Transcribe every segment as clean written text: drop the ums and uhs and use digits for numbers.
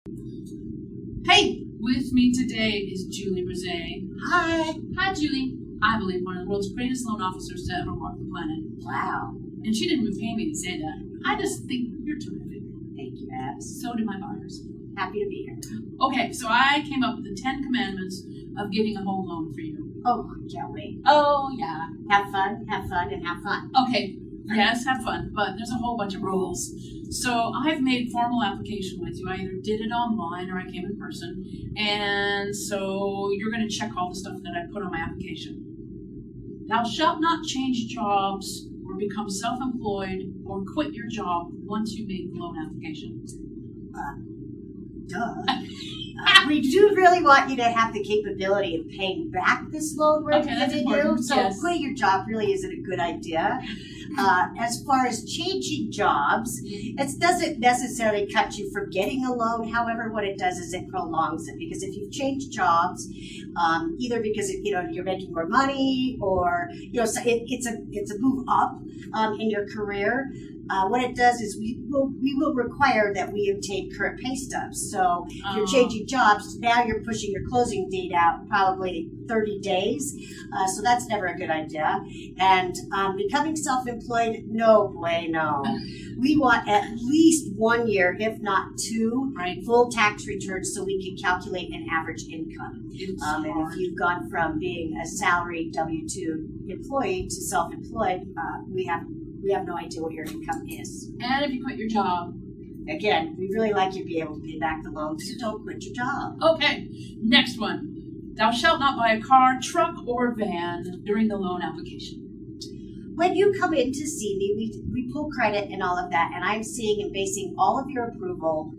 Hey, with me today is Julie Brizzee. Hi. Hi, Julie. I believe one of the world's greatest loan officers to ever walk the planet. Wow. And she didn't even pay me to say that. I just think you're terrific. Thank you, Abs. So do my buyers. Happy to be here. Okay, so I came up with the 10 commandments of getting a home loan for you. Oh, can't wait. Oh, yeah. Have fun, and have fun. Okay, yes, have fun, but there's a whole bunch of rules. So I've made formal application with you. I either did it online or I came in person. And so you're going to check all the stuff that I put on my application. Thou shalt not change jobs or become self-employed or quit your job once you make the loan application. We do really want you to have the capability of paying back this loan we're giving you. So yes. Quitting your job really isn't a good idea. As far as changing jobs, it doesn't necessarily cut you from getting a loan. However, what it does is it prolongs it, because if you've changed jobs, either because you're making more money or so it's a move up in your career. What it does is we will require that we obtain current pay stubs. So if you're changing jobs, now you're pushing your closing date out probably 30 days. So that's never a good idea. And becoming self-employed, no bueno. We want at least 1 year, if not 2, full tax returns so we can calculate an average income. And if you've gone from being a salaried W-2 employee to self-employed, we have no idea what your income is. And if you quit your job. Again, we really like you to be able to pay back the loan, so don't quit your job. Okay, next one. Thou shalt not buy a car, truck, or van during the loan application. When you come in to see me, we pull credit and all of that, and I'm seeing and basing all of your approval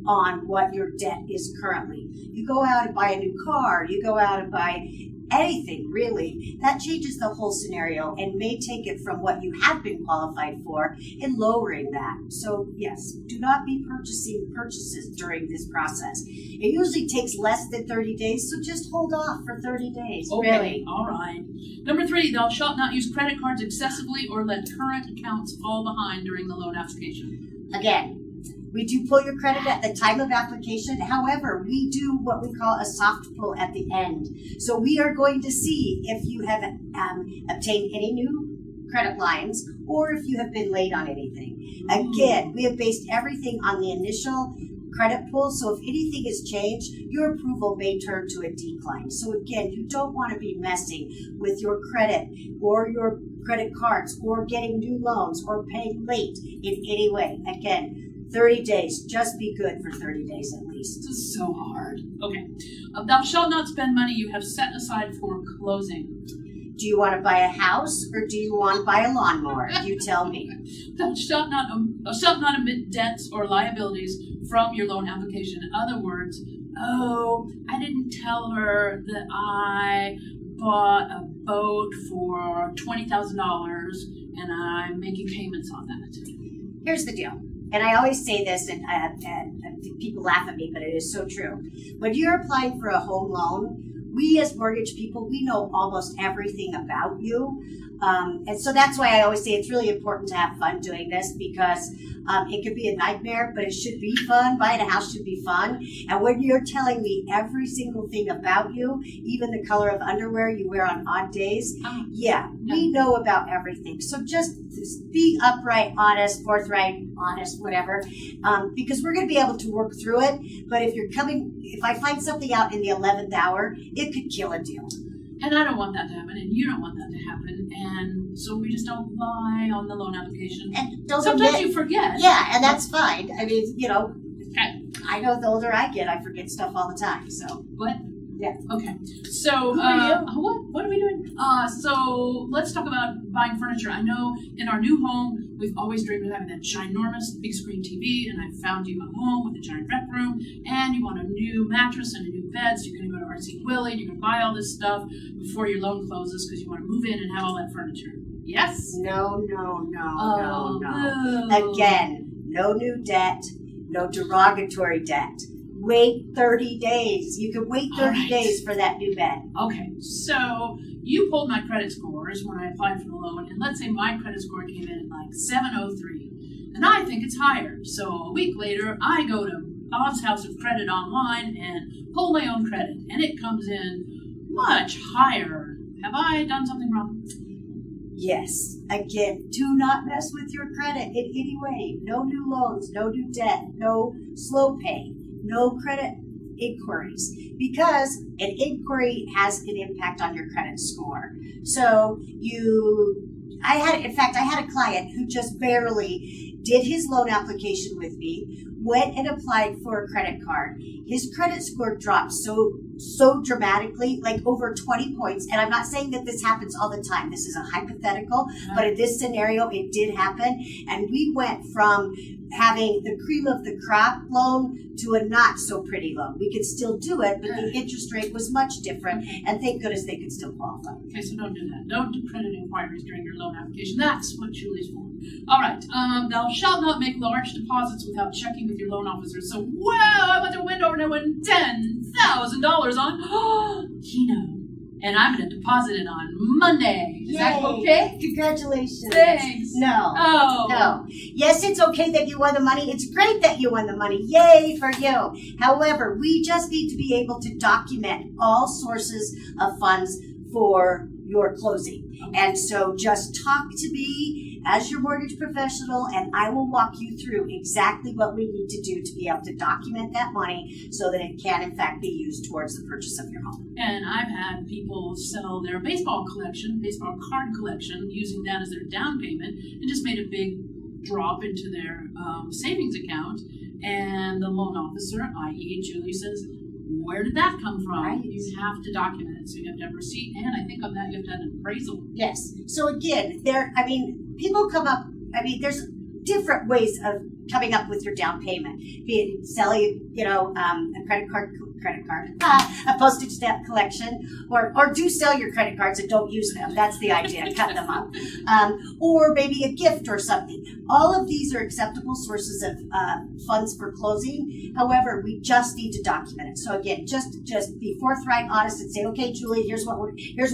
on what your debt is currently. You go out and buy a new car, you go out and buy anything really, that changes the whole scenario and may take it from what you have been qualified for and lowering that. So yes, do not be purchasing purchases during this process. It usually takes less than 30 days, so just hold off for 30 days. Okay, really. All right. Number 3, thou shalt not use credit cards excessively or let current accounts fall behind during the loan application. Again, we do pull your credit at the time of application. However, we do what we call a soft pull at the end. So we are going to see if you have obtained any new credit lines or if you have been late on anything. Again, we have based everything on the initial credit pull. So if anything is changed, your approval may turn to a decline. So again, you don't want to be messing with your credit or your credit cards or getting new loans or paying late in any way. Again, 30 days. Just be good for 30 days at least. This is so hard. Okay. Thou shalt not spend money you have set aside for closing. Do you want to buy a house or do you want to buy a lawnmower? You tell me. Thou shalt not omit debts or liabilities from your loan application. In other words, I didn't tell her that I bought a boat for $20,000 and I'm making payments on that. Here's the deal. And I always say this, and people laugh at me, but it is so true. When you're applying for a home loan, we as mortgage people, we know almost everything about you. And so that's why I always say it's really important to have fun doing this, because it could be a nightmare, but it should be fun. Buying a house should be fun. And when you're telling me every single thing about you, even the color of underwear you wear on odd days, we know about everything. So just be upright, honest, forthright, honest, whatever, because we're going to be able to work through it. But if I find something out in the 11th hour, it could kill a deal. And I don't want that to happen, and you don't want that to happen, and so we just don't lie on the loan application. And sometimes you forget. Yeah, and that's fine. I mean, I know the older I get, I forget stuff all the time. So what? Yeah. Okay. So what are we doing? So let's talk about buying furniture. I know in our new home, we've always dreamed of having that ginormous big screen TV, and I found you a home with a giant rec room, and you want a new mattress and a new bed, so you're going to go to RC Willie, and you're going to buy all this stuff before your loan closes because you want to move in and have all that furniture. Yes? No. Again, no new debt, no derogatory debt. Wait 30 days. You can wait 30 days for that new bed. Okay, so you pulled my credit scores when I applied for the loan, and let's say my credit score came in at like 703, and I think it's higher. So a week later, I go to Bob's House of Credit online and pull my own credit, and it comes in much higher. Have I done something wrong? Yes. Again, do not mess with your credit in any way. No new loans, no new debt, no slow pay, no credit inquiries, because an inquiry has an impact on your credit score. So I had a client who just barely did his loan application with me, went and applied for a credit card. His credit score dropped so dramatically, like over 20 points. And I'm not saying that this happens all the time. This is a hypothetical, but in this scenario, it did happen. And we went from having the cream of the crop loan to a not so pretty loan. We could still do it, but the interest rate was much different. And thank goodness they could still qualify. Okay, so don't do that. Don't do credit inquiries during your loan application. That's what Julie's for. All right. Thou shalt not make large deposits without checking with your loan officer. So, wow, I went to Windover and I won $10,000 on Keno. And I'm going to deposit it on Monday. Is that okay? Congratulations. Thanks. No. Oh. No. Yes, it's okay that you won the money. It's great that you won the money. Yay for you. However, we just need to be able to document all sources of funds for your closing. And so just talk to me as your mortgage professional, and I will walk you through exactly what we need to do to be able to document that money so that it can, in fact, be used towards the purchase of your home. And I've had people sell their baseball card collection, using that as their down payment, and just made a big drop into their savings account. And the loan officer, i.e. Julie, says, where did that come from? Right. You have to document it. So you have to have a receipt, and I think on that you have to have an appraisal. Yes. So again, people come up, there's different ways of coming up with your down payment. Be it selling, a credit card, a postage stamp collection, or do sell your credit cards and don't use them. That's the idea, cut them up. Or maybe a gift or something. All of these are acceptable sources of funds for closing. However, we just need to document it. So again, just be forthright, honest, and say, okay, Julie, here's what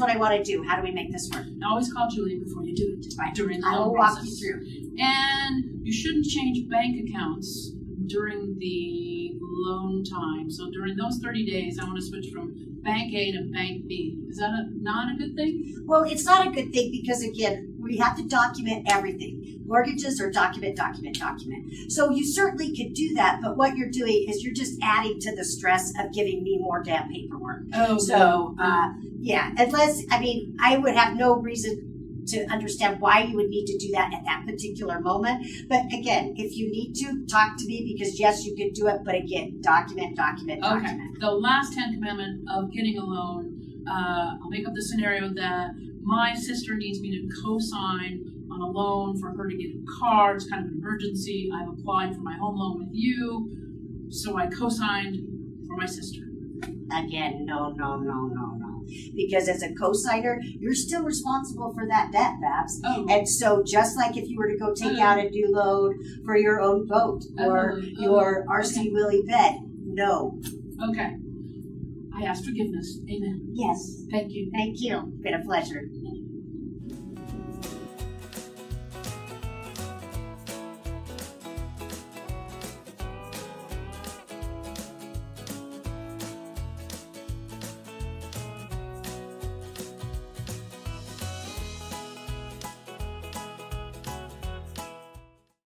I want to do. How do we make this work? And always call Julie before you do it. Right. During the I will loan walk process. you through. And you shouldn't change bank accounts during the loan time. So during those 30 days, I want to switch from bank A to bank B. Is that not a good thing? Well, it's not a good thing because, again, we have to document everything. Mortgages are document. So you certainly could do that, but what you're doing is you're just adding to the stress of giving me more damn paperwork. Oh, so, unless, I would have no reason to understand why you would need to do that at that particular moment. But again, if you need to, talk to me, because yes, you could do it, but again, document. Okay. The last 10 commandment of getting a loan, I'll make up the scenario that my sister needs me to co-sign on a loan for her to get a car. It's kind of an emergency. I've applied for my home loan with you, so I co-signed for my sister. Again, no. Because as a co-signer, you're still responsible for that debt, Babs. Oh. And so just like if you were to go take out a new loan for your own boat or your RC Willie bed, no. Okay. I ask forgiveness. Amen. Yes. Thank you. Thank you. Been a pleasure.